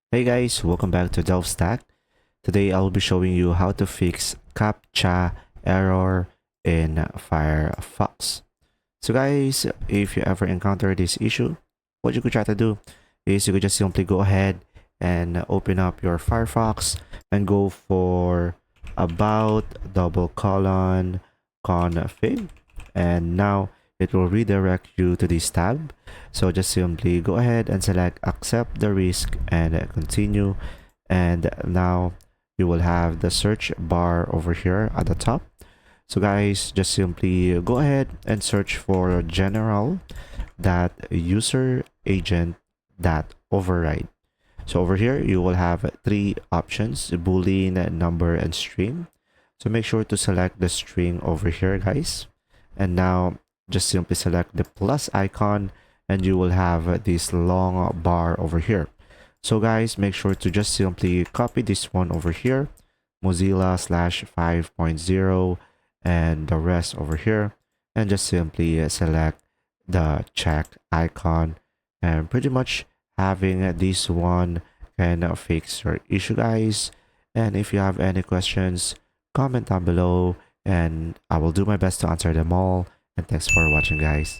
Hey guys, welcome back to DelveStack. Today I'll be showing you how to fix CAPTCHA error in Firefox. So guys, if you ever encounter this issue, what you could try to do is you could just simply go ahead and open up your Firefox and go for about config, and now it will redirect you to this tab. So just simply go ahead and select accept the risk and continue, and now you will have the search bar over here at the top. So guys, just simply go ahead and search for general.useragent.override. So over here, you will have three options: Boolean, number, and string. So make sure to select the string over here, guys. And now just simply select the plus icon and you will have this long bar over here. So guys, make sure to just simply copy this one over here, Mozilla slash 5.0, and the rest over here, and just simply select the check icon, and pretty much having this one can fix your issue, guys. And if you have any questions, comment down below and I will do my best to answer them all. And thanks for watching, guys.